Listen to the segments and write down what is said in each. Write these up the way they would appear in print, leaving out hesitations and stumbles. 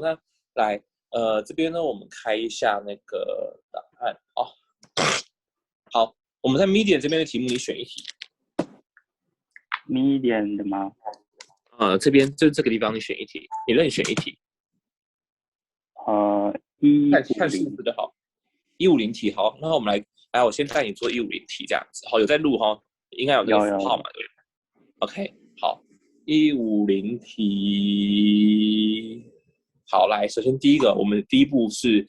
那来，这边呢，我们开一下那个档案。好，我们在 Medium 这边的题目，你选一题。Medium 的吗？这边就这个地方，你选一题，你任选一题。看数字的好，150题好。那我们来，我先带你做150题这样子。好，有在录哈，应该有那个符号嘛，对不对 ？OK， 好，150题。好，来，首先第一个，我们第一步是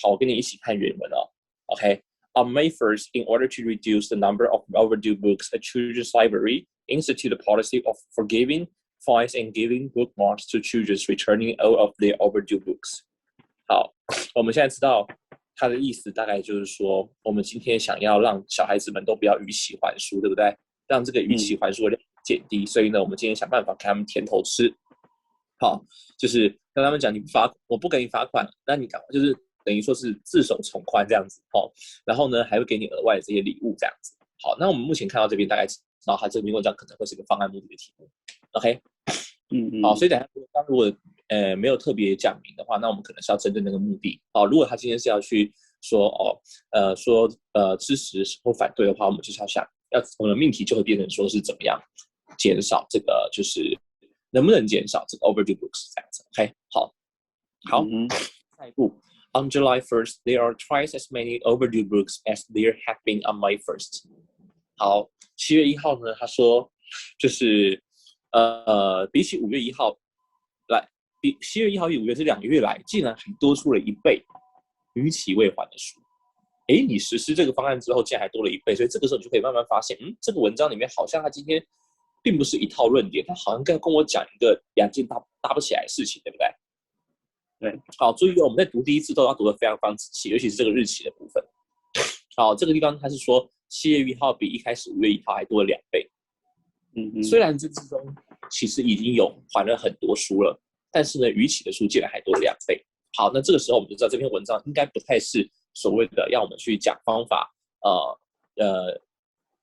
好，我跟你一起看原文哦。OK。On May 1st, in order to reduce the number of overdue books, a children's library instituted a policy of forgiving fines and giving bookmarks to children returning all of their overdue books. 好，我们现在知道它的意思，大概就是说，我们今天想要让小孩子们都不要逾期还书，对不对？让这个逾期还书的量减低，所以呢，我们今天想办法给他们甜头吃。好，就是跟他们讲，我不给你罚款，那你赶快就是等于说是自首从宽这样子。好，然后呢，还会给你额外的这些礼物这样子。好，那我们目前看到这边大概知道，它这篇文章可能会是一个方案目的的题目。OK。好，所以等下如果没有特别讲明的话，那我们可能是要针对那个目的。好，如果他今天是要去说支持或反对的话，我们就是要想我们的命题就会变成说是怎么样减少这个，就是能不能减少这个 overdue books 这样子。OK， 好，下一步。On July 1st, there are twice as many overdue books as there have been on May 1st. 好，7月1号呢，他说就是比起5月1号来，比7月1号与5月这2个月来，竟然还多出了1倍逾期未还的书。你实施这个方案之后，竟然还多了1倍，所以这个时候你就可以慢慢发现，这个文章里面好像他今天并不是一套论点，他好像跟我讲一个两件搭不起来的事情，对不对？对。好，注意我们在读第一次都要读得非常仔细，尤其是这个日期的部分。好，这个地方他是说7月1号比一开始5月1号还多了2倍。虽然这之中其实已经有还了很多书了，但是呢，逾期的书竟然还多了2倍。好，那这个时候我们就知道这篇文章应该不太是所谓的要我们去讲方法，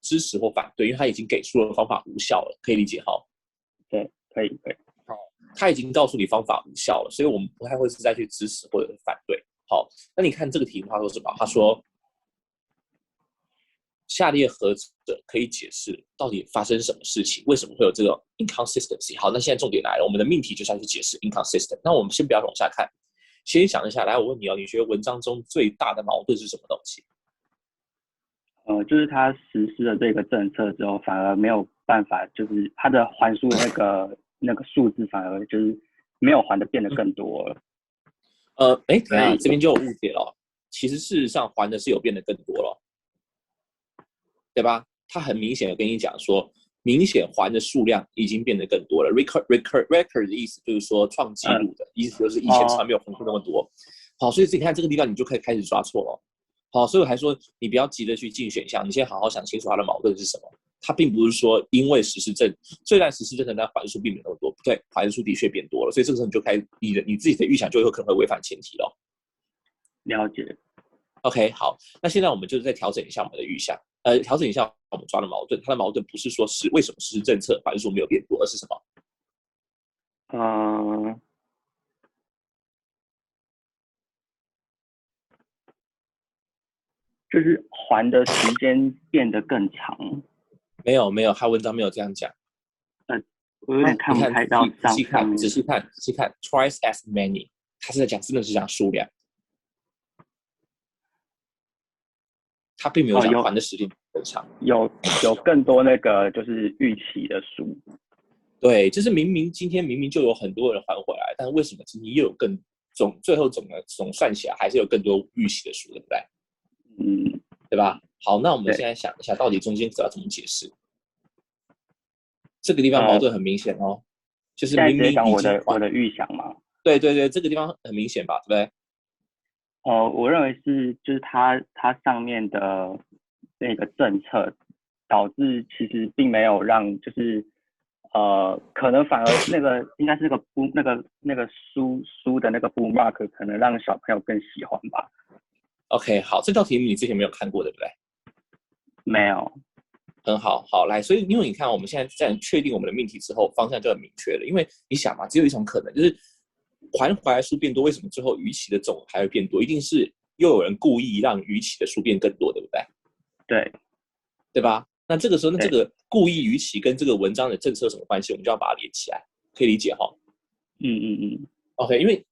支持或反对，因为他已经给出了方法无效了，可以理解哈？对，可以。好，他已经告诉你方法无效了，所以我们不太会是再去支持或者反对。好，那你看这个题目他说什么？他说，下列何者可以解释到底发生什么事情？为什么会有这个 inconsistency？ 好，那现在重点来了，我们的命题就是要去解释 inconsistent。那我们先不要往下看，先想一下。来，我问你哦，你觉得文章中最大的矛盾是什么东西？就是他实施了这个政策之后，反而没有办法，就是他的还书那个数字反而就是没有还的变得更多了。等一下，这边就有误解了。其实事实上还的是有变得更多了，对吧？他很明显的跟你讲说，明显还的数量已经变得更多了。record 的意思就是说创纪录的意思，就是以前从来没有还出那么多。好，所以你看这个地方你就可以开始抓错了。好，所以我还说你不要急着去进选项，你先好好想清楚它的矛盾是什么。它并不是说因为虽然实施政策，但还书并没有那么多，不对，还书的确变多了，所以这个时候你就开始你自己的预想就有可能会违反前提了。了解。OK， 好，那现在我们就是再调整一下我们的预想，调整一下我们抓的矛盾。它的矛盾不是说为什么实施政策还书没有变多，而是什么？就是还的时间变得更长。没有，他文章没有这样讲。我有点看不太到仔细看 ，twice as many， 他是在讲真的是讲数量，他并没有讲还的时间更长。有更多那个就是逾期的书。对，就是今天明明就有很多人还回来，但是为什么今天又有最后总算起来还是有更多逾期的书，对不对？对吧？好，那我们现在想一下，到底中间要怎么解释？这个地方矛盾很明显哦，就是明明讲我的预想嘛。对，这个地方很明显吧，对不对？我认为是就是它上面的那个政策导致其实并没有让就是可能反而那个应该是那个书的那个 bookmark 可能让小朋友更喜欢吧。OK， 好，这道题目你之前没有看过，对不对？没有。很好，好来，所以因为你看，我们现在在确定我们的命题之后，方向就很明确了。因为你想嘛，只有一种可能，就是还回来数变多，为什么最后逾期的总额还会变多？一定是又有人故意让逾期的数变更多，对不对？对吧？那这个时候，那这个故意逾期跟这个文章的政策有什么关系？我们就要把它连起来，可以理解哈。OK， 因为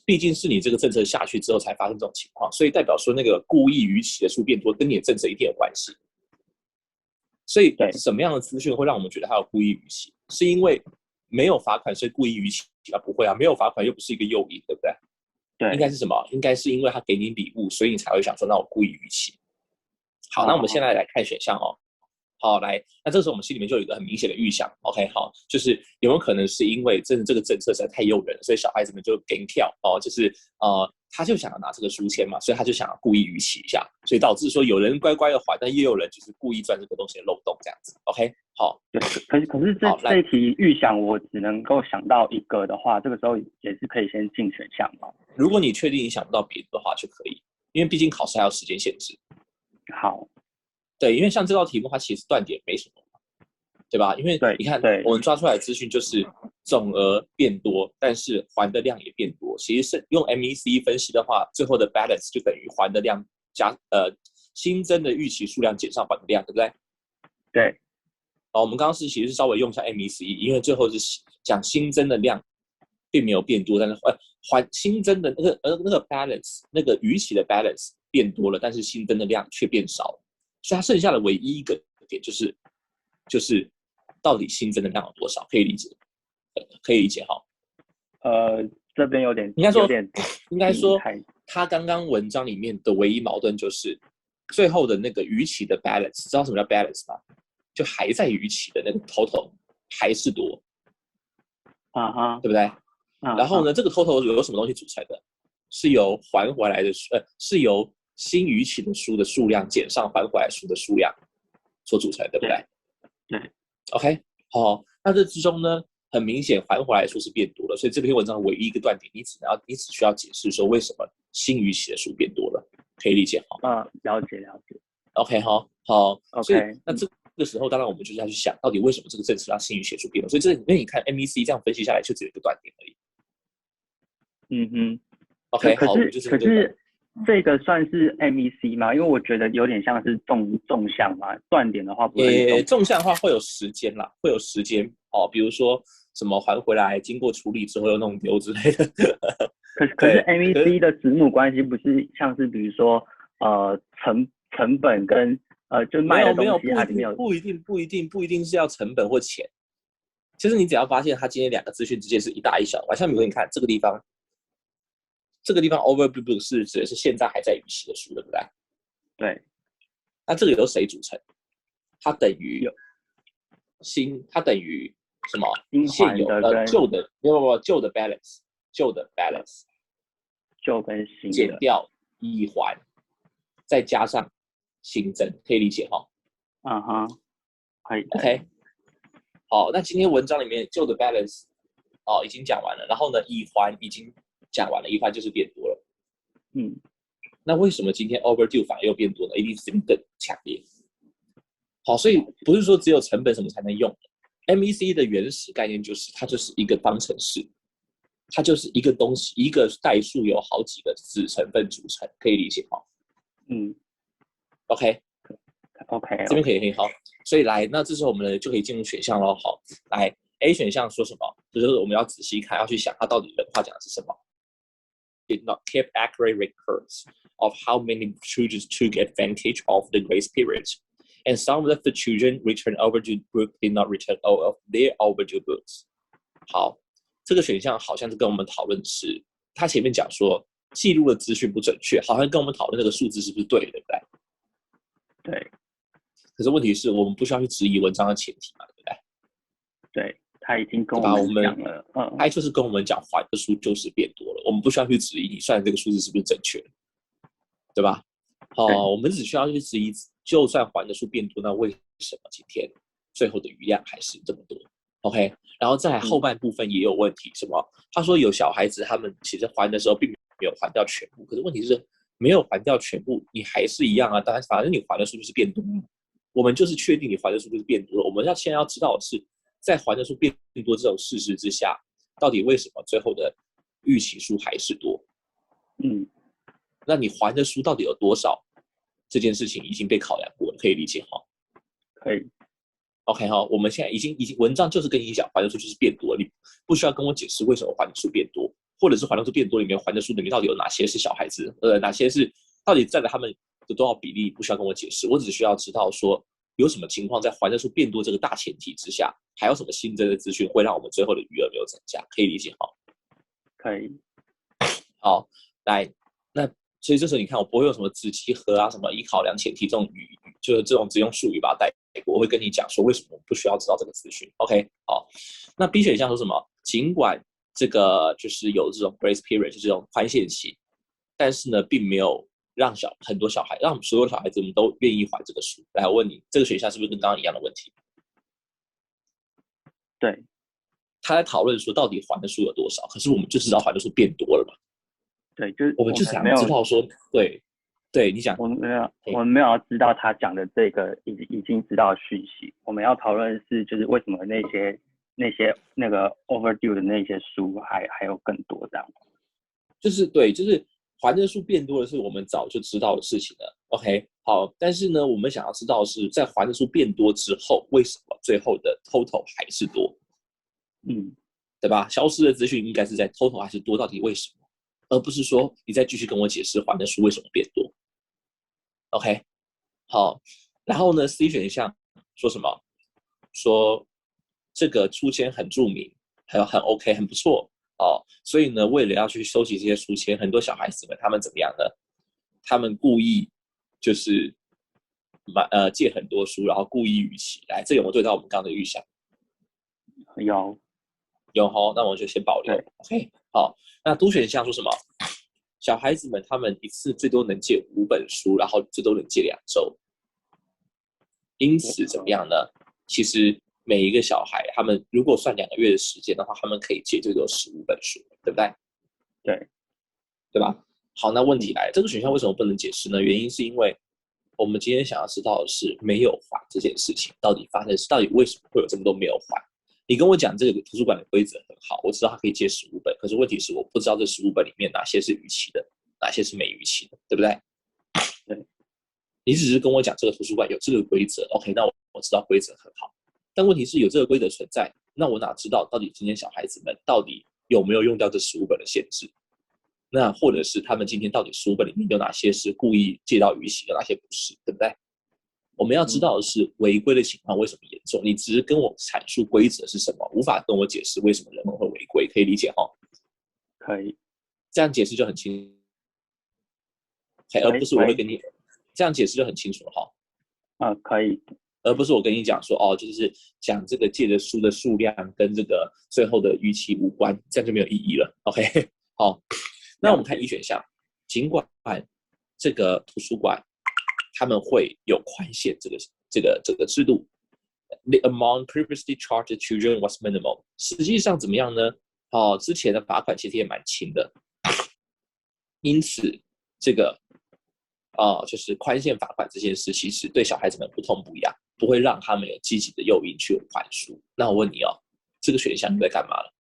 毕竟是你这个政策下去之后才发生这种情况，所以代表说那个故意逾期的数变多，跟你的政策一定有关系。所以什么样的资讯会让我们觉得他有故意逾期？是因为没有罚款，所以故意逾期啊？不会啊，没有罚款又不是一个诱因，对不对？对，应该是什么？应该是因为他给你礼物，所以你才会想说，那我故意逾期。好，那我们现在来看选项哦。好，来，那这时候我们心里面就有一个很明显的预想 ，OK， 好，就是有没有可能是因为真的这个政策实在太诱人了，所以小孩子们就给跳哦，就是他就想要拿这个书签嘛，所以他就想要故意逾期一下，所以导致说有人乖乖的还，但也有人就是故意钻这个东西的漏洞这样子 ，OK， 好，对，可是这一题预想我只能够想到一个的话，这个时候也是可以先进选项嘛？如果你确定你想不到别的话就可以，因为毕竟考试还有时间限制。好。对，因为像这道题目，它其实断点没什么，对吧？因为你看，我们抓出来的资讯就是总额变多，但是还的量也变多。其实是用 MEC 分析的话，最后的 balance 就等于还的量加新增的预期数量减上还的量，对不对？对。我们刚刚其实是稍微用一下 MEC， 因为最后是讲新增的量并没有变多，但是还新增的那个 balance 那个逾期的 balance 变多了，但是新增的量却变少了。所以它剩下的唯一一个点就是到底新增的量有多少，可以理解，可以理解哈。这边有点应该说，他刚刚文章里面的唯一矛盾就是最后的那个逾期的 balance， 知道什么叫 balance 吗？就还在逾期的那个 total 还是多，对不对？然后呢，这个 total 有什么东西组成的？是由还回来的是由新逾期的书的数量减上还回来书的数量所组成，对不对？对。OK， 好，那这之中呢，很明显还回来的书是变多了，所以这篇文章的唯一一个断点，你只需要解释说为什么新逾期的书变多了，可以理解哈？了解。OK， 好，所以那这个时候，当然我们就是要去想，到底为什么这个政策让新逾期的书变多？所以因为你看 MEC 这样分析下来，就只有一个断点而已。OK， 好，可是这个算是 MEC 吗？因为我觉得有点像是纵向嘛，断点的话不会。纵向的话会有时间啦，会有时间哦，比如说什么还回来，经过处理之后又弄丢之类的。可是 MEC 的子母关系不是像是比如说成本跟就卖的东西它里面不一定是要成本或钱。其实你只要发现它今天两个资讯之间是一大一小，像比如你看这个地方。overbook 是指的是现在还在逾期的书，对不对？对。那这个由谁组成？它等于什么？现有的旧的旧的 balance， 旧跟新的减掉已还，再加上新增，可以理解哈？可以。OK， 好，那今天文章里面旧的 balance 已经讲完了，然后呢，已还已经讲完了，一半就是变多了。那为什么今天 overdue 反而又变多呢？一定是这边更强烈。好，所以不是说只有成本什么才能用。MEC 的原始概念就是它就是一个方程式，它就是一个东西，一个代数有好几个子成分组成，可以理解吗？OK， 这边可以好。所以来，那这时候我们就可以进入选项咯。好，来 A 选项说什么？就是我们要仔细看，要去想它到底人话讲的是什么。Did not keep accurate records of how many children took advantage of the grace period, and some of the children returned overdue books did not return all of their overdue books. 好，这个选项好像是跟我们讨论的是，他前面讲说记录的资讯不准确，好像跟我们讨论那个数字是不是对的，对不对？对。可是问题是我们不需要去质疑文章的前提嘛，对不对？对。他已经跟我们讲了，他就是跟我们讲还的数就是变多了，我们不需要去质疑你算的这个数字是不是正确的，对吧？我们只需要去质疑，就算还的数变多，那为什么今天最后的余量还是这么多 ？OK， 然后再来后半部分也有问题，什么？他说有小孩子他们其实还的时候并没有还掉全部，可是问题是没有还掉全部，你还是一样啊，当然反正你还的数就是变多了，我们就是确定你还的数就是变多了，我们现在要知道的是。在还的数变多这种事实之下，到底为什么最后的预期数还是多。那你还的书到底有多少？这件事情已经被考量过了，可以理解哈？可以。OK 哈，我们现在已经文章就是跟你讲，还的书就是变多了，你不需要跟我解释为什么还的书变多，或者是还的书变多里面还的书里面到底有哪些是小孩子，哪些是到底占了他们的多少比例，不需要跟我解释，我只需要知道说有什么情况在还的书变多这个大前提之下，还有什么新增的资讯会让我们最后的余额没有增加，可以理解哈？可以。好，来，那所以这时候你看，我不会用什么子集合啊，什么以考量前提这种就是这种只用术语把它带过。我会跟你讲说为什么我不需要知道这个资讯。OK， 好，那 B 选项说什么？尽管这个就是有这种 grace period， 就是这种宽限期，但是呢，并没有让很多小孩，让所有小孩子们都愿意还这个书。来，我问你，这个选项是不是跟刚刚一样的问题？对，他在讨论说到底还的书有多少，可是我们就知道还的书变多了嘛。对，就是我们就想知道说，对，你讲，我们没有要知道他讲的这个已经知道的讯息，我们要讨论的是就是为什么那个 overdue 的那些书还有更多这样，就是对，就是还的书变多的是我们早就知道的事情了。OK， 好，但是呢，我们想要知道的是在还的书变多之后，为什么最后的 total 还是多？对吧？消失的资讯应该是在 total 还是多，到底为什么？而不是说你再继续跟我解释还的书为什么变多。OK， 好，然后呢 C 选项说什么？说这个书签很著名，还有很 OK， 很不错哦。所以呢，为了要去收集这些书签，很多小孩子们他们怎么样呢？他们故意就是借很多书，然后故意逾期。来，这有没有对到我们刚刚的预想？有齁，那我就先保留。OK， 好，那D选项说什么？小孩子们他们一次最多能借5本书，然后最多能借2周。因此怎么样呢？其实每一个小孩，他们如果算2个月的时间的话，他们可以借最多15本书，对不对？对吧？好，那问题来了，这个选项为什么不能解释呢？原因是因为我们今天想要知道的是没有还这件事情到底为什么会有这么多没有还？你跟我讲这个图书馆的规则很好，我知道他可以借15本，可是问题是我不知道这15本里面哪些是逾期的，哪些是没逾期的，对不对？对，你只是跟我讲这个图书馆有这个规则 ，OK， 那我知道规则很好，但问题是有这个规则存在，那我哪知道到底今天小孩子们到底有没有用掉这15本的限制？那或者是他们今天到底15本里面有哪些是故意借到逾期的，哪些不是，对不对？我们要知道的是违规的情况为什么严重，你只是跟我阐述规则是什么，无法跟我解释为什么人们会违规，可以理解齁？可以，这样解释就很清楚，而不是我会跟你这样解释就很清楚了齁。可以，而不是我跟你讲说就是讲这个借的书的数量跟这个最后的逾期无关，这样就没有意义了。OK， 好，那我们看1选项，尽管这个图书馆他们会有宽限这个制度 ，the amount previously charged children was minimal。实际上怎么样呢？之前的罚款其实也蛮轻的，因此这个就是宽限罚款这件事，其实对小孩子们不痛不痒，不会让他们有积极的诱因去还书。那我问你这个选项你在干嘛了？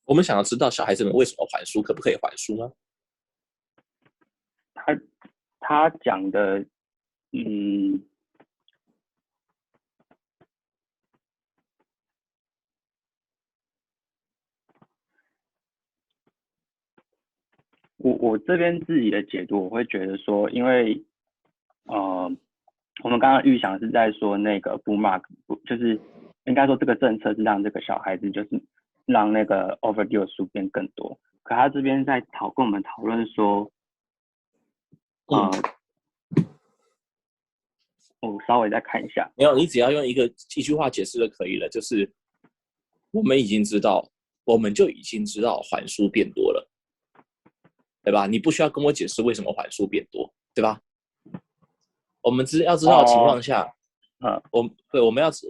我们想要知道小孩子们为什么还书，可不可以还书呢？他讲的，我这边自己的解读，我会觉得说，因为我们刚刚预想是在说那个 bull mark， 就是应该说这个政策是让这个小孩子就是让那个 overdue 的书变更多，可他这边在跟我们讨论说，我稍微再看一下，没有，你只要用一句话解释就可以了，就是我们就已经知道还书变多了，对吧？你不需要跟我解释为什么还书变多，对吧？我们要知道的情况下，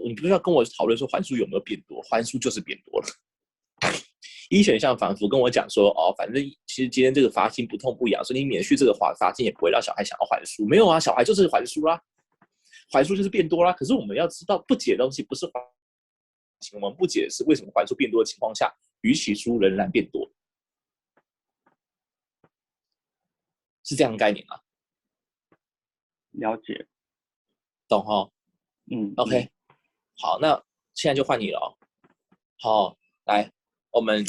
你不需要跟我讨论说还书有没有变多，还书就是变多了。1选项仿佛跟我讲说，反正其实今天这个罚金不痛不痒，所以你免去这个罚金也不会让小孩想要还书。没有啊，小孩就是还书啦。环数就是变多啦。可是我们要知道，不解的东西不是环数，我们不解的是为什么环数变多的情况下，余期数仍然变多，是这样的概念吗？了解。懂哈？OK，好，那现在就换你了哦。好，来，我们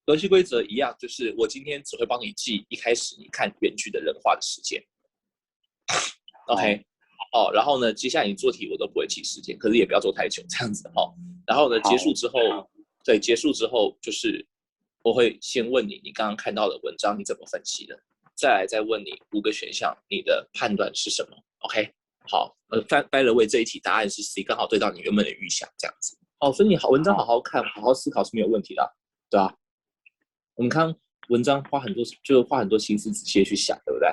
游戏规则一样，就是我今天只会帮你记一开始你看原剧的人话的时间。OK， 哦，然后呢，接下来你做题我都不会记时间，可是也不要做太久这样子哈。然后呢，结束之后，对，结束之后就是我会先问你，你刚刚看到的文章你怎么分析的？再来再问你5个选项，你的判断是什么 ？OK， 好，by the way，这一题答案是 C， 刚好对到你原本的预想这样子。哦，所以你文章好好看，好好思考是没有问题的，对吧？我们看文章花很多心思仔细去想，对不对？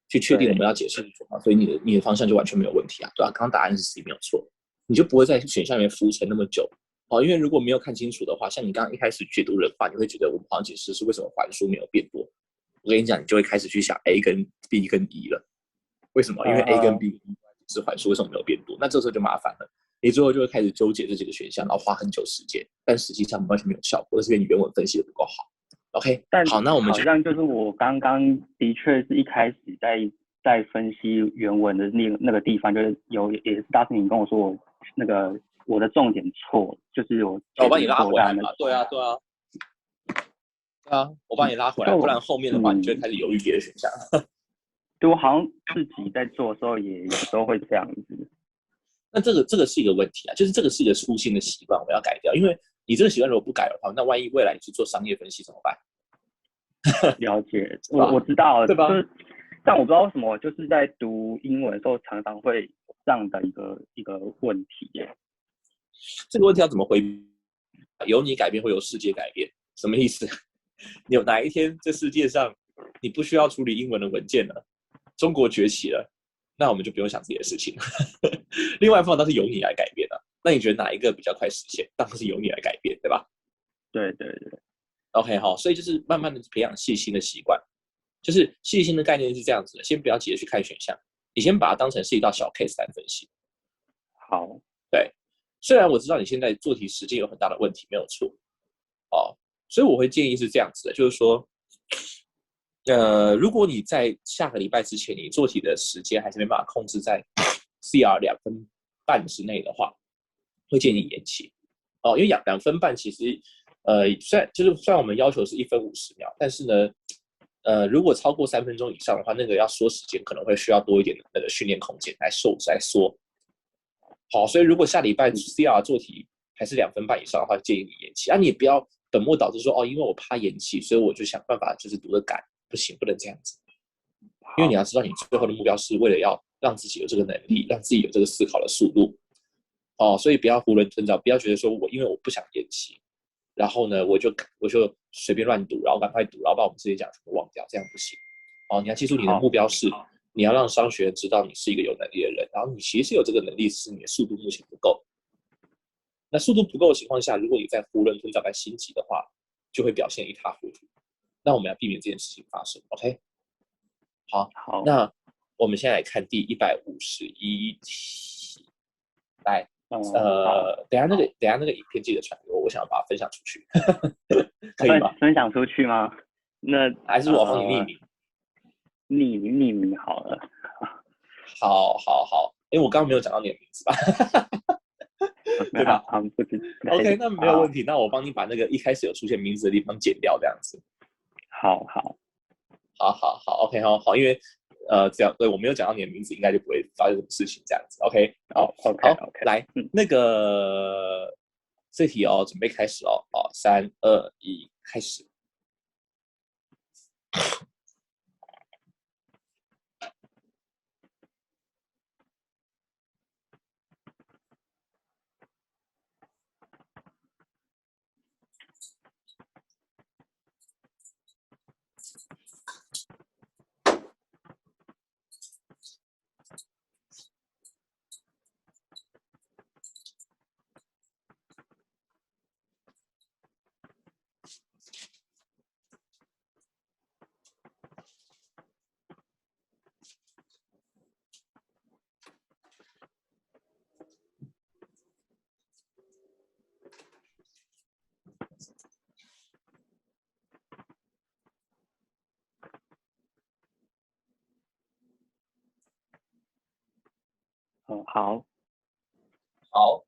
去确定我们要解释什么，所以你的方向就完全没有问题啊，对吧？刚刚答案是 C 没有错，你就不会在选项里面浮沉那么久哦。因为如果没有看清楚的话，像你刚刚一开始解读人话，你会觉得我们好像解释是为什么环数没有变多。我跟你讲，你就会开始去想 A 跟 B 跟 E 了。为什么？因为 A 跟 B 是环数，为什么没有变多？那这时候就麻烦了，你最后就会开始纠结这几个选项，然后花很久时间，但实际上完全没有效果，是因为你原文分析的不够好。OK， 但好，那我们好像就是我刚刚的确是一开始在分析原文的那个地方，就是也是当时你跟我说我的重点错，就是我把你拉回来嘛，对啊，我把你拉回来，不然后面的话你就会开始犹豫别的选项。对，我好像自己在做的时候也有时候会这样子。那这个是一个问题啊，就是这个是一个粗心的习惯，我要改掉。因为你这个习惯如果不改的话，那万一未来你去做商业分析怎么办？了解，我知道，对吧？就是，但我不知道为什么，就是在读英文的时候常常会有这样的一个问题耶。这个问题要怎么回避？由你改变会由世界改变，什么意思？有哪一天这世界上你不需要处理英文的文件了，中国崛起了，那我们就不用想自己的事情了。另外一方面，当是由你来改变的。那你觉得哪一个比较快实现？当然是由你来改变，对吧？对。OK， 好，所以就是慢慢的培养细心的习惯。就是细心的概念是这样子的，先不要急着去看选项，你先把它当成是一道小 case 来分析。好，对，虽然我知道你现在做题时间有很大的问题，没有错，哦，所以我会建议是这样子的，就是说，如果你在下个礼拜之前，你做题的时间还是没办法控制在 CR 2分半之内的话，会建议延期。哦，因为2分半其实，虽然我们要求是1分50秒，但是呢，如果超过3分钟以上的话，那个要缩时间可能会需要多一点的那个训练空间来缩。好，所以如果下礼拜 CR 做题还是2分半以上的话，建议你延期。你也不要本末倒置说因为我怕延期，所以我就想办法就是读得赶，不行，不能这样子。因为你要知道，你最后的目标是为了要让自己有这个能力，让自己有这个思考的速度。所以不要囫囵吞枣，不要觉得说因为我不想延期，然后呢我就随便乱读，然后赶快读，然后把我们之前讲全部忘掉，这样不行。你要记住你的目标是你要让商学院知道你是一个有能力的人，然后你其实有这个能力，是你的速度目前不够。那速度不够的情况下，如果你在囫囵吞枣在心急的话，就会表现一塌糊涂。那我们要避免这件事情发生。OK， 好，那我们现在来看第151题，来。等下那个影片记得传给我，我想要把它分享出去，可以吗？分享出去吗？那还是我帮你匿名？匿名好了。好，因为我刚刚没有讲到你的名字吧？对吧？OK， 那没有问题。那我帮你把那个一开始有出现名字的地方剪掉，这样子。好，OK， 好，因为这样对我没有讲到你的名字，应该就不会发生什么事情，这样子。OK， 好，来，那个这题准备开始哦，3、2、1，开始。好。好。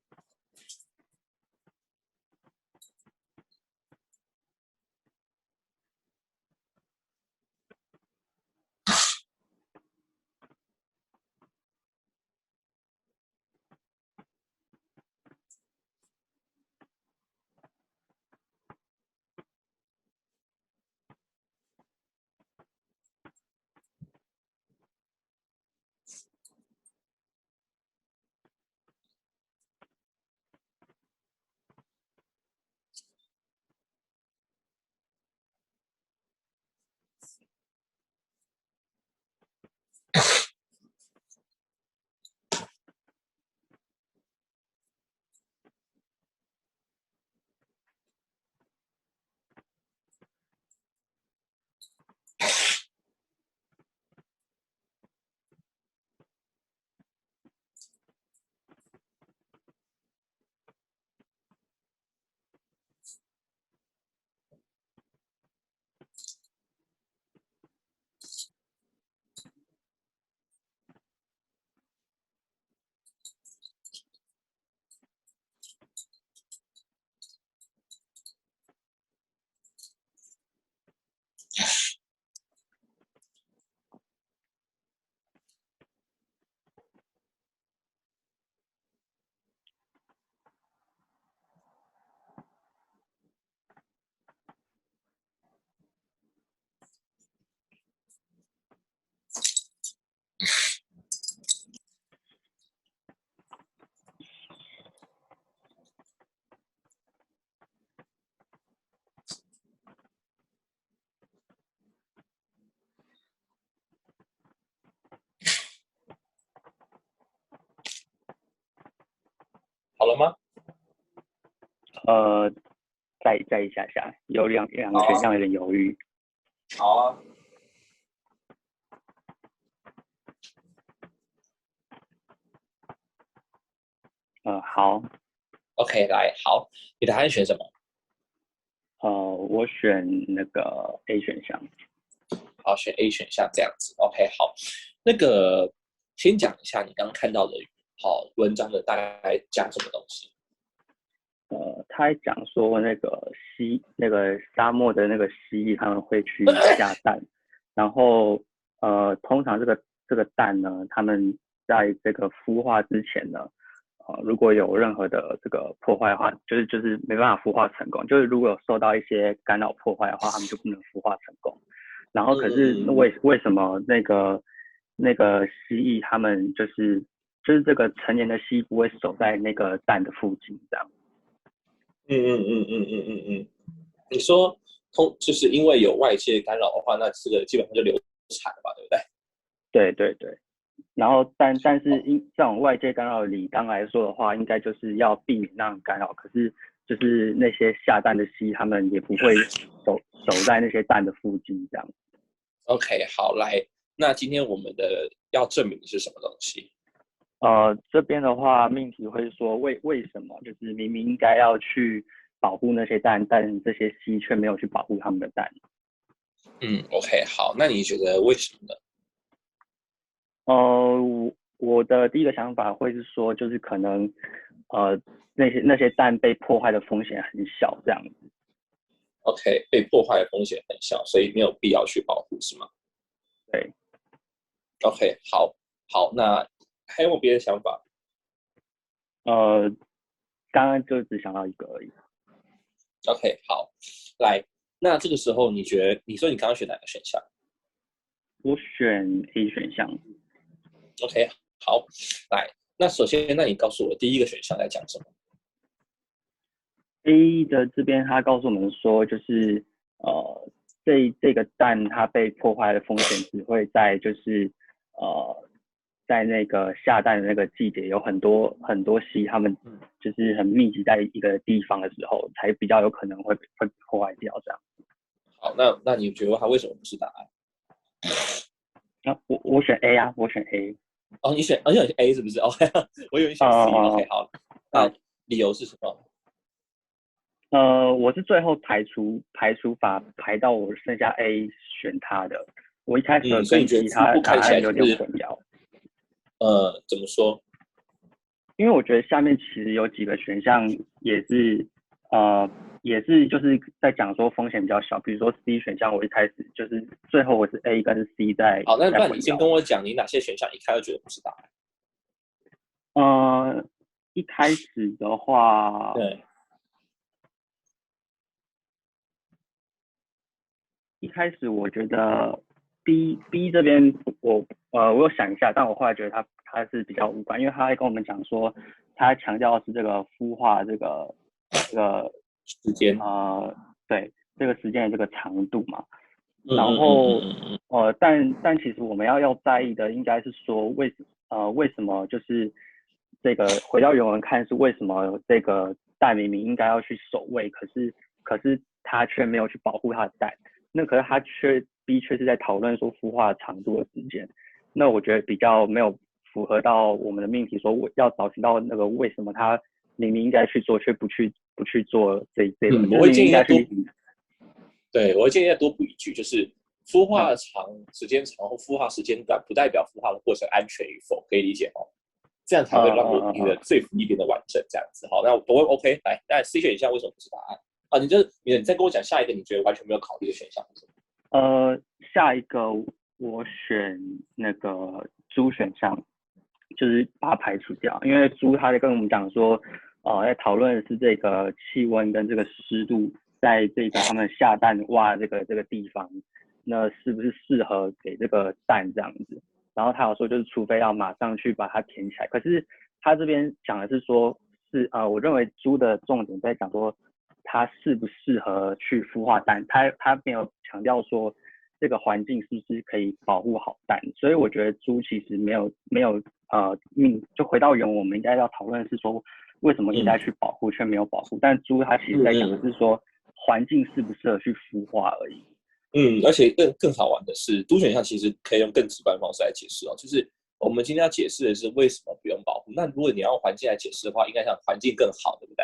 好了吗？再一下下，有两个好啊。选项有点犹豫。好啊。好。OK，来，好，你答案选什么？我选那个 A 选项。好，选 A 选项这样子。OK，好，那个先讲一下你刚刚看到的好文章的大概讲什么东西。他还讲说那个沙漠的那个蜥蜴他们会去下蛋，然后通常这个蛋呢，他们在这个孵化之前呢，如果有任何的这个破坏的话，就是没办法孵化成功，就是如果有受到一些干扰破坏的话，他们就不能孵化成功。然后可是为什么那个蜥蜴他们就是这个成年的蜥蜴不会守在那个蛋的附近这样？你说就是因为有外界干扰的话，那这个基本上就流产了吧，对不对？对对对。然后但是这种外界干扰理当来说的话，应该就是要避免那种干扰。可是就是那些下蛋的蜥，他们也不会守在那些蛋的附近这样。OK，好，来，那今天我们的要证明的是什么东西？这边的话，命题会说为什么就是明明应该要去保护那些蛋，但这些蜥却没有去保护他们的蛋。OK，好，那你觉得为什么呢？我的第一个想法会是说，就是可能那些蛋被破坏的风险很小这样子。OK，被破坏的风险很小，所以没有必要去保护，是吗？对。OK，好，好，那还有没有别的想法？刚刚就只想到一个而已。OK，好，来，那这个时候你觉得，你说你刚刚选哪个选项我选 A 选项。？OK，好，来，那首先，那你告诉我第一个选项在讲什么？ A 的这边他告诉我们说，就是这个蛋它被破坏的风险只会在在那个下蛋的那个季节，有很多蜥它们就是很密集在一个地方的时候，才比较有可能会破坏掉这样。好，那你觉得它为什么不是答案？我选 A 啊，我选 A。哦，你选 A 是不是？哦，我以为你选 C。OK，好，那理由是什么？我是最后排除法排到我剩下 A 选它的。我一开始跟其他答案有点混淆。怎么说？因为我觉得下面其实有几个选项也是也是就是在讲说风险比较小，比如说 C 选项，我一开始就是最后我是 A 跟 C 在好，那不然混淆。你先跟我讲你哪些选项一开就觉得不是答案？一开始的话，对，一开始我觉得 B 这边我有想一下，但我后来觉得它是比较无关，因为他还跟我们讲说，他强调的是这个孵化这个时间，对这个时间的这个长度嘛。嗯然后但其实我们要在意的应该是说为什么就是这个回到原文看是为什么这个蛋明明应该要去守卫，可是他却没有去保护他的蛋。那可是他B 却是在讨论说孵化长度的时间，那我觉得比较没有符合到我们的命题，说我要找寻到那个为什么他明明应该去做却不去做这个，我会建议应该去对，我会建议再多补一句，就是孵化时间长或孵化时间短，不代表孵化的过程安全与否，可以理解哦。这样才会让我你的说服力变得完整，这样子。好，那我 OK 来，那 C 选项为什么不是答案？啊，你再跟我讲下一个你觉得完全没有考虑的选项是什么？下一个我选那个猪选项，就是把它排除掉，因为猪它在跟我们讲说，在讨论的是这个气温跟这个湿度，在这个他们下蛋挖这个地方，那是不是适合给这个蛋这样子？然后他有说就是除非要马上去把它填起来，可是他这边讲的是说，我认为猪的重点在讲说它适不适合去孵化蛋，他没有强调说这个环境是不是可以保护好蛋，所以我觉得猪其实没有就回到原文，我们应该要讨论的是说为什么应该去保护却没有保护，但猪它其实在讲的是说环境适不适合去孵化而已。而且更好玩的是，都选项其实可以用更直观的方式来解释哦，就是我们今天要解释的是为什么不用保护。那如果你要用环境来解释的话，应该像环境更好，对不对？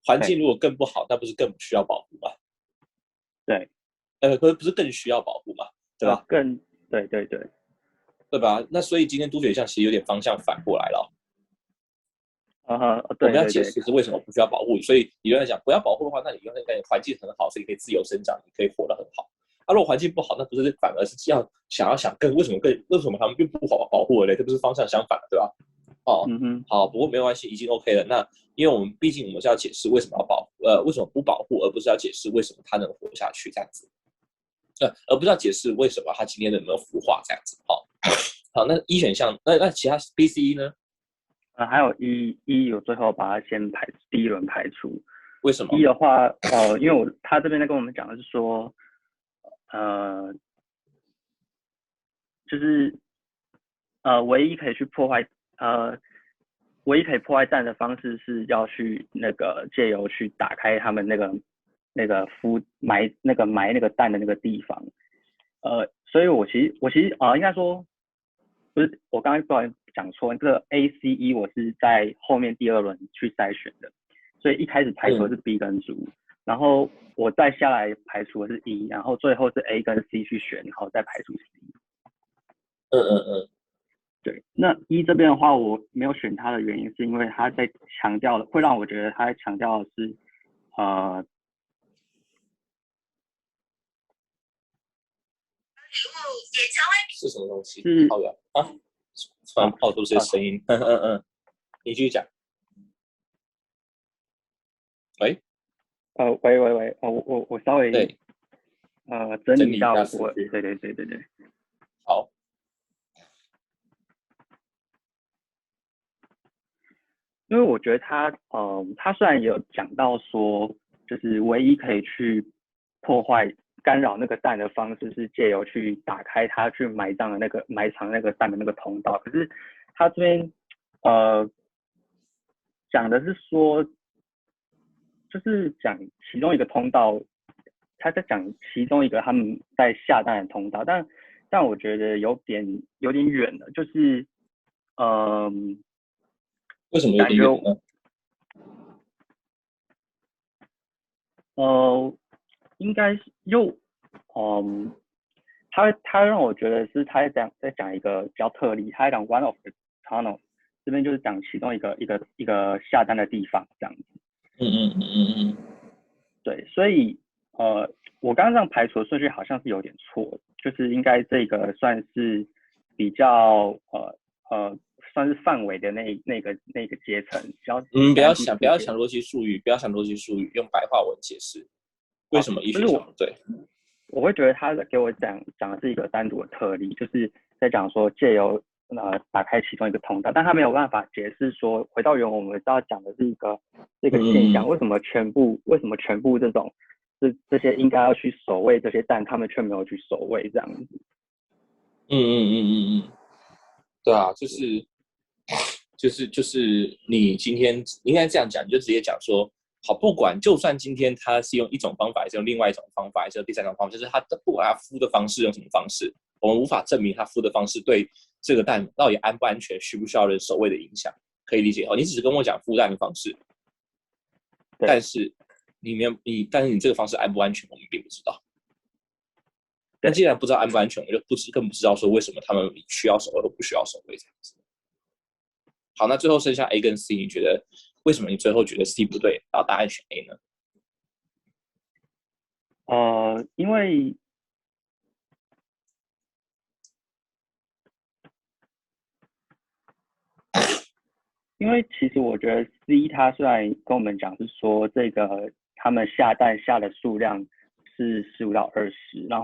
环境如果更不好，那不是更不需要保护吗？对，不是更需要保护嘛，对吧？对，对吧？那所以今天都选项其实有点方向反过来了。对，我们要解释是为什么不需要保护，所以理论来讲，不要保护的话，那你用那个环境很好，所以可以自由生长，你可以活得很好。如果环境不好，那不是反而是想要想为什么他们并不好保护了嘞？这不是方向相反的，对吧？好，不过没关系，已经 OK 了。那因为毕竟我们是要解释为什么要为什么不保护，而不是要解释为什么它能活下去这样子。而不是要解释为什么它今天能不能孵化这样子。好，那一选项，那其他 B、C、E 呢？还有我最后把它先第一轮排除。为什么？一的话，因为他这边在跟我们讲的是说，就是唯一可以破坏蛋的方式是要去那个借由去打开他们那个埋那个蛋的那个地方。所以我其实应该说不是，我刚才不好意思讲错，这个 A、C、E 我是在后面第二轮去筛选的，所以一开始排除的是 B 跟猪，然后我再下来排除的是 E， 然后最后是 A 跟 C 去选，然后再排除 C。对，那E 这边的话，我没有选它的原因是因为他在强调的，会让我觉得他在强调的是，是什么东西？是好远啊！突然爆出这些声音。你继续讲。喂。喂，我稍微整理一下我，对。好。因为我觉得他虽然也有讲到说，就是唯一可以去破坏干扰那个蛋的方式是借由去打开它去埋藏那个蛋的那个通道，可是他这边讲的是说，就是讲其中一个通道，他在讲其中一个他们在下蛋的通道，但我觉得有点远了，就是为什么有点远呢？应该是他让我觉得是他在讲一个比较特例，他在讲 one of the tunnel，这边就是讲其中一个下单的地方这样子。对，所以我刚刚这样排除的顺序好像是有点错，就是应该这个算是比较算是范围的那个阶层，不要想逻辑术语，不要想逻辑术语，用白话文解释为什么医学相对。我会觉得他给我讲的是一个单独的特例，就是在讲说借由打开其中一个通道，但他没有办法解释说回到原文我们要讲的是这个现象，为什么全部这些应该要去守卫这些蛋，他们却没有去守卫这样子。对啊，就是你今天应该这样讲，你就直接讲说，好，不管就算今天他是用一种方法，还是用另外一种方法，还是用第三种方法，就是他不管他孵的方式用什么方式，我们无法证明他孵的方式对这个蛋到底安不安全，需不需要人守卫的影响，可以理解哦。你只是跟我讲孵蛋的方式，但是你这个方式安不安全，我们并不知道。但既然不知道安不安全，我就更不知道说为什么他们需要守卫或不需要守卫这样子。好，那最后剩下 A 跟 C， 你觉得为什么你最后觉得 C 不对，然后答案选 A 呢？因为其实我觉得 C 它虽然跟我们讲是说这个他们下蛋下的数量是15到20，然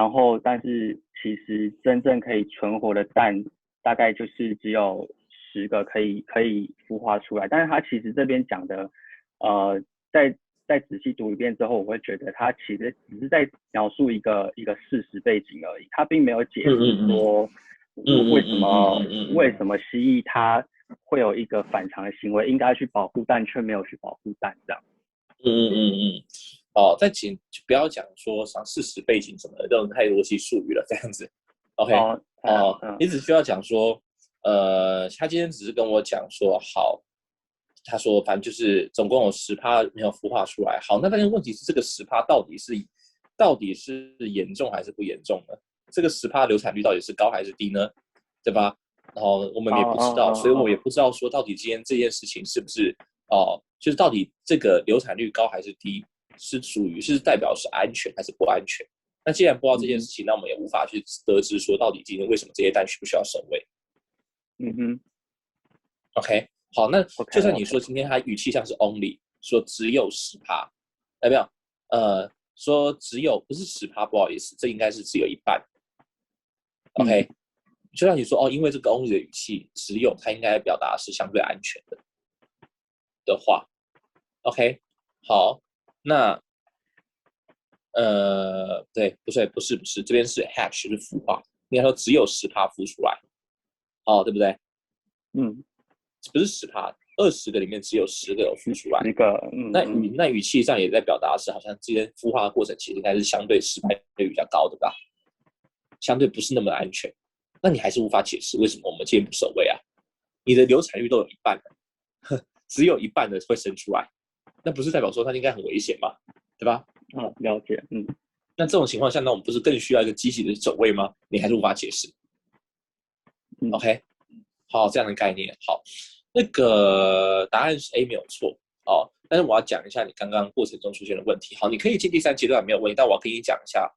后但是其实真正可以存活的蛋大概就是只有10个可以孵化出来，但是它其实这边讲的再仔细读一遍之后，我会觉得它其实只是在描述一个事实背景而已，它并没有解释说为什么蜥蜴它会有一个反常的行为，应该去保护蛋却没有去保护蛋这样。再请不要讲说像事实背景什么的，这种太逻辑术语了，这样子。OK，你只需要讲说，他今天只是跟我讲说，好，他说反正就是总共有10%没有孵化出来。好，那但是问题是这个10%到底是严重还是不严重呢？这个10%流产率到底是高还是低呢？对吧？然后我们也不知道，所以我们也不知道说到底今天这件事情是不是就是到底这个流产率高还是低，是代表是安全还是不安全？那既然不知道这件事情，那我们也无法去得知说到底今天为什么这些蛋需不需要守卫。OK， 好，那就算你说今天它语气像是 only， 说只有10%，有没有？说只有不是10%，不好意思，这应该是只有一半。OK，就像你说因为这个 only 的语气，只有它应该表达是相对安全的话 ，OK， 好，那对，不是，这边是 hatch 是孵化，应该说只有10%孵出来，对不对？不是10%，20个里面只有10个有孵出来，10个，那语气上也在表达是好像这些孵化的过程其实应该是相对失败率比较高的吧，相对不是那么安全。那你还是无法解释为什么我们今天不守卫啊？你的流产率都有一半了，只有一半的会生出来，那不是代表说它应该很危险吗？对吧？了解，那这种情况下，那我们不是更需要一个积极的守卫吗？你还是无法解释。OK， 好，这样的概念。好，那个答案是 A 没有错但是我要讲一下你刚刚过程中出现的问题。好，你可以进第3阶段没有问题，但我要跟你讲一下，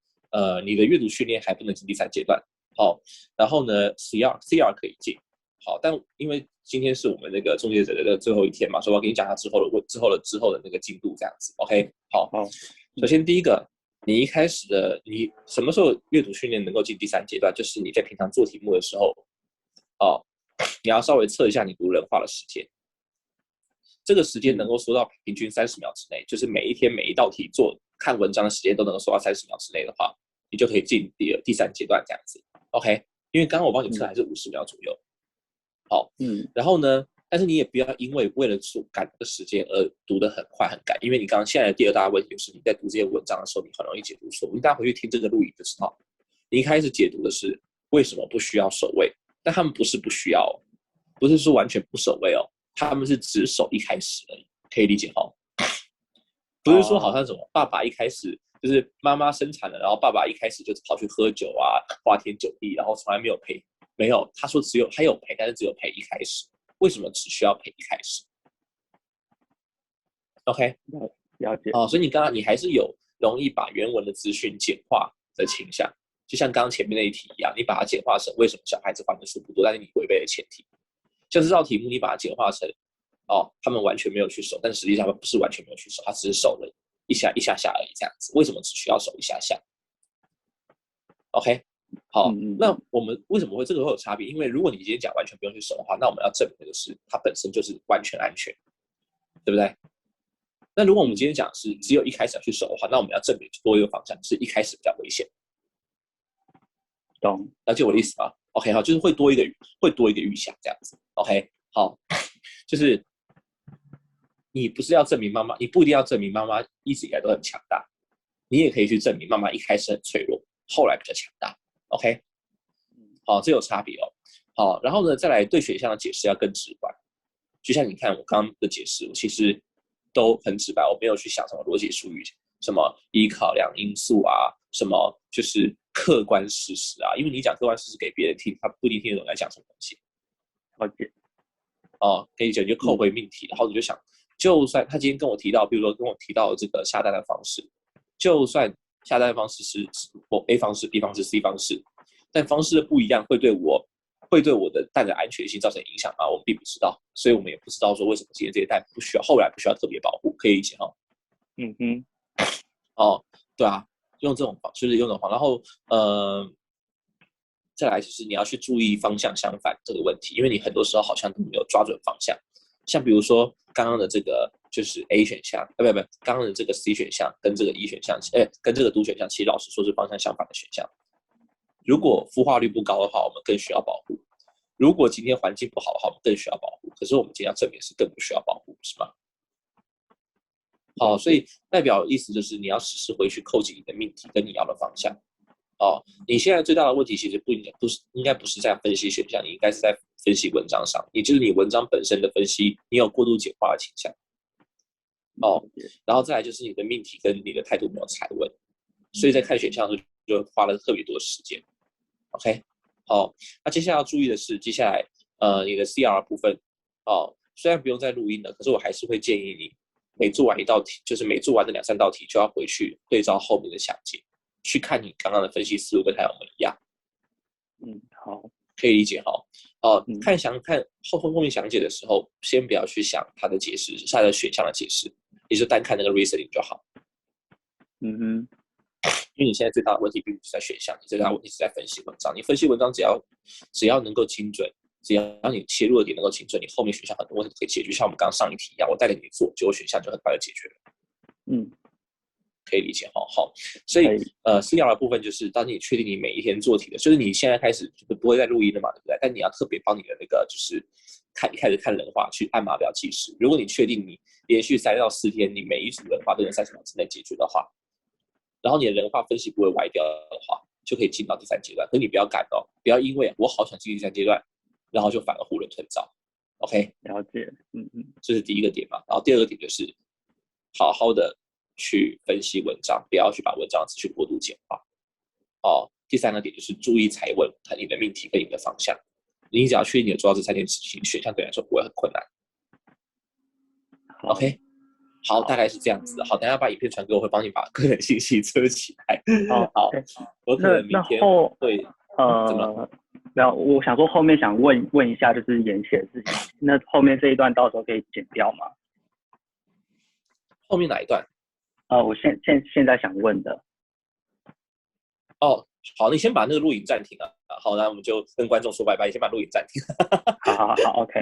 你的阅读训练还不能进第3阶段。好，然后呢 CR 可以进。好，但因为今天是我们那个终结者的最后一天嘛，所以我要跟你讲一下之后的那个进度这样子。OK， 好，首先第一个，你什么时候阅读训练能够进第3阶段？就是你在平常做题目的时候，你要稍微测一下你读人话的时间。这个时间能够缩到平均30秒之内，就是每一天每一道题看文章的时间都能够缩到30秒之内的话，你就可以进第3阶段这样子。OK， 因为刚刚我帮你测还是50秒左右。好，然后呢，但是你也不要因为了赶这个时间而读得很快很赶，因为你刚刚现在的第2大问题就是你在读这些文章的时候，你很容易解读错误。你大家回去听这个录影就知道，你一开始解读的是为什么不需要守卫，但他们不是不需要不是说完全不守卫他们是只守一开始而已，可以理解不是说好像什么爸爸一开始就是妈妈生产了，然后爸爸一开始就跑去喝酒花天酒地，然后从来没有没有，他说他有赔，但是只有赔一开始。为什么只需要赔一开始 ？OK， 了解。所以你还是有容易把原文的资讯简化的倾向，就像刚刚前面那一题一样，你把它简化成为什么小孩子犯的数不多，但是你违背了前提。像这道题目，你把它简化成他们完全没有去守，但实际上不是完全没有去守，他只是守了一下而已，这样子。为什么只需要守一下下 ？OK， 好，那我们为什么这个会有差别？因为如果你今天讲完全不用去守的话，那我们要证明的就是它本身就是完全安全，对不对？那如果我们今天讲是只有一开始要去守的话，那我们要证明多一个方向是一开始比较危险。懂？了解我的意思吗 ？OK， 好，就是会多一个预想这样子。OK， 好，就是你不是要证明妈妈，你不一定要证明妈妈一直以来都很强大，你也可以去证明妈妈一开始很脆弱，后来比较强大。OK， 好，这有差别哦。好，然后呢，再来对选项的解释要更直白。就像你看我刚刚的解释，我其实都很直白，我没有去想什么逻辑术语，什么依考量因素啊，什么就是客观事实啊，因为你讲客观事实给别人听，他不一定听得懂在讲什么东西。了解。可以讲就扣回命题，然后你就想，就算他今天跟我提到，比如说跟我提到这个下单的方式，就算下单的方式是A 方式、B 方式、C 方式，但方式的不一样会对我的蛋的安全性造成影响吗？我们并不知道，所以我们也不知道说为什么今天这些蛋后来不需要特别保护，可以理解哈。对啊，用这种方式，然后再来就是你要去注意方向相反这个问题，因为你很多时候好像都没有抓准方向。像比如说刚刚的这个就是 A 选项，刚刚的这个 C 选项跟这个 E 选项，跟这个 D 选项，其实老实说是方向相反的选项。如果孵化率不高的话，我们更需要保护；如果今天环境不好的话，我们更需要保护。可是我们今天要证明是更不需要保护，是吗？好，所以代表意思就是你要时时回去扣紧你的命题跟你要的方向。你现在最大的问题其实应该不是在分析选项，你应该是在分析文章上，也就是你文章本身的分析，你有过度简化的倾向。然后再来就是你的命题跟你的态度没有踩稳，所以在看选项的时候就花了特别多时间。OK， 好，那接下来要注意的是，接下来你的 CR 部分，虽然不用再录音了，可是我还是会建议你每做完一道题，就是每做完的2-3道题，就要回去对照后面的详解，去看你刚刚的分析思路跟他有没有一样。好，可以理解哈。看后面详解的时候，先不要去想它的解释，它的选项的解释，你就单看那个 reasoning 就好。因为你现在最大的问题并不是在选项，你最大的问题是在分析文章。你分析文章只要能够精准，只要你切入的点能够精准，你后面选项很多问题可以解决。像我们刚刚上一题一样，我带着你做，结果选项就很快就解决了。可以理解哈。好，所以CR 的部分就是当你确定你每一天做题的，就是你现在开始就不会再录音了嘛，对不对？但你要特别帮你的那个就是开始看人话去按码表计时。如果你确定你连续3到4天，你每一组人话都能30秒之内解决的话，然后你的人话分析不会歪掉的话，就可以进到第3阶段。可你不要赶哦，不要因为我好想进第3阶段，然后就反而囫囵吞枣。OK， 了解。这是第一个点嘛。然后第二个点就是好好的去分析文章，不要去把文章资讯过度简化。第3个点就是注意踩稳你的命题跟你的方向。你只要确定你做到这3件事情，选项对你来说不会很困难。OK， 好，大概是这样子。好，等一下把影片传给我，会帮你把个人信息遮起来。好，我可能明天会怎么？没有，我想说后面想问一下，就是演写的事情。那后面这一段到时候可以剪掉吗？后面哪一段？我现在想问的。好，你先把那个录影暂停了。好，那我们就跟观众说拜拜，先把录影暂停。好 ，OK。